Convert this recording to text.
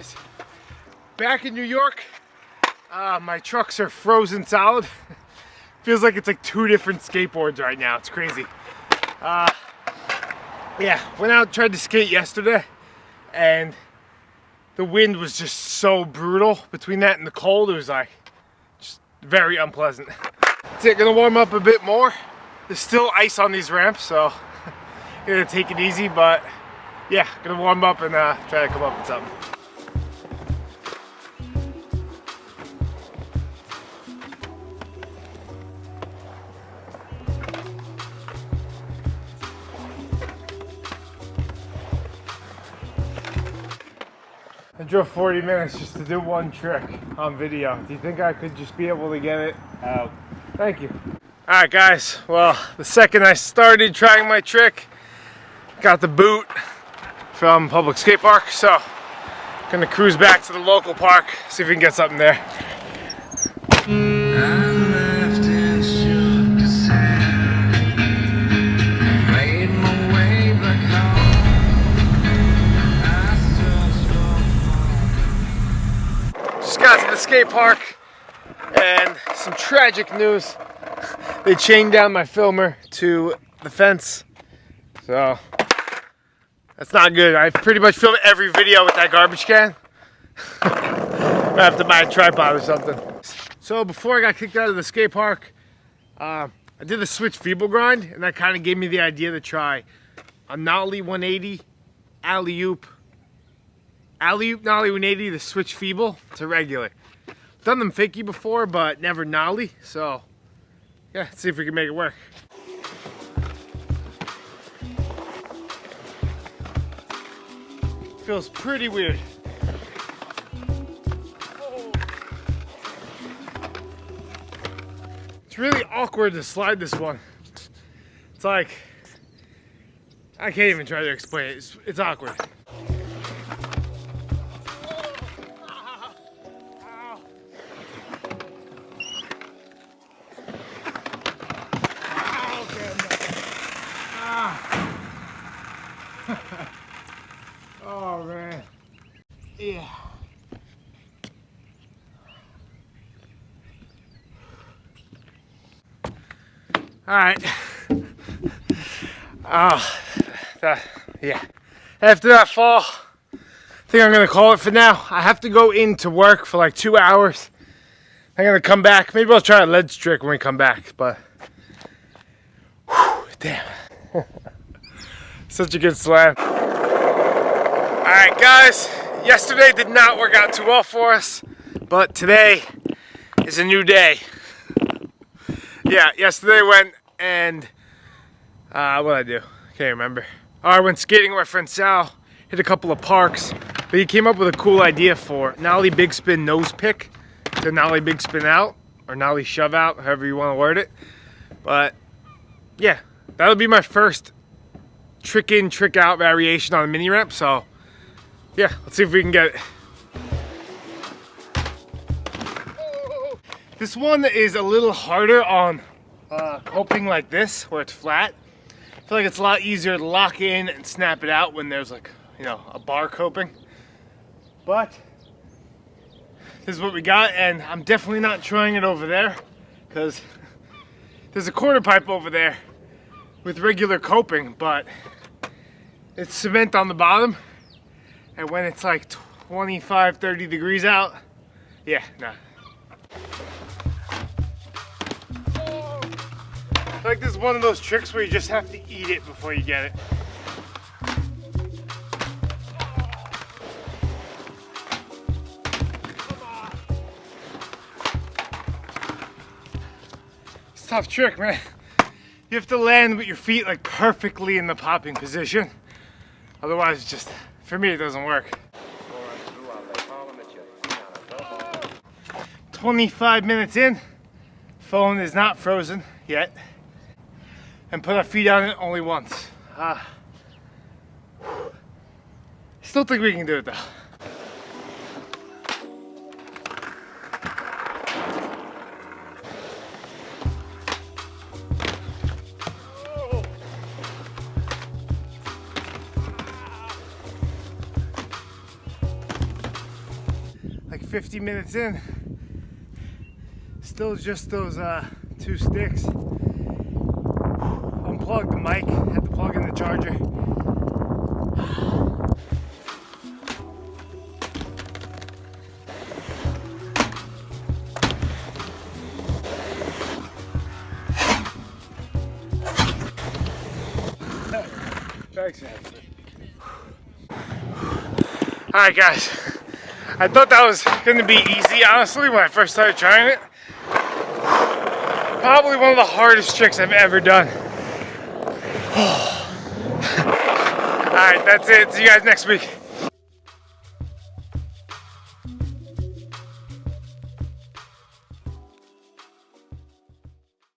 guys, back in New York. My trucks are frozen solid. Feels like it's like two different skateboards right now. It's crazy. Yeah, went out, tried to skate yesterday, and the wind was just so brutal. Between that and the cold, it was like just very unpleasant. That's it, gonna warm up a bit more. There's still ice on these ramps, so gonna take it easy, but yeah, gonna warm up and try to come up with something. I drove 40 minutes just to do one trick on video. Do you think I could just be able to get it out? Thank you. Alright guys, well, the second I started trying my trick, got the boot from public skate park, so gonna cruise back to the local park, see if we can get something there. Just got to the skate park and some tragic news. They chained down my filmer to the fence, so that's not good. I pretty much filmed every video with that garbage can. I have to buy a tripod or something. So before I got kicked out of the skate park, I did the switch feeble grind, and that kind of gave me the idea to try a nollie 180, alley-oop nollie 180 to switch feeble to regular. Done them fakie before, but never nollie, so yeah, let's see if we can make it work. Feels pretty weird. It's really awkward to slide this one. It's like, I can't even try to explain it. It's awkward. Oh man. Yeah. All right. Yeah. After that fall, I think I'm gonna call it for now. I have to go into work for like 2 hours. I'm gonna come back. Maybe I'll try a ledge trick when we come back, but whew, damn. Such a good slam. Alright guys, yesterday did not work out too well for us, but today is a new day. Yeah, yesterday went and, what did I do? Can't remember. Oh, I went skating with my friend Sal, hit a couple of parks, but he came up with a cool idea for nollie big spin nose pick to nollie big spin out, or nollie shove out, however you want to word it. But yeah, that'll be my first trick in, trick out variation on a mini ramp, so yeah, let's see if we can get it. This one is a little harder on coping like this, where it's flat. I feel like it's a lot easier to lock in and snap it out when there's like, you know, a bar coping. But this is what we got, and I'm definitely not trying it over there, because there's a quarter pipe over there with regular coping, but it's cement on the bottom, and when it's like 25, 30 degrees out, yeah, nah. I feel like this is one of those tricks where you just have to eat it before you get it. It's a tough trick, man. You have to land with your feet like perfectly in the popping position. Otherwise, just, for me, it doesn't work. 25 minutes in, phone is not frozen yet, and put our feet on it only once. Still think we can do it though. like 50 minutes in. Still just those 2 sticks. Unplugged the mic, had to plug in the charger. Thanks, Anthony. Alright guys, I thought that was going to be easy, honestly, when I first started trying it. Probably one of the hardest tricks I've ever done. Alright, that's it. See you guys next week.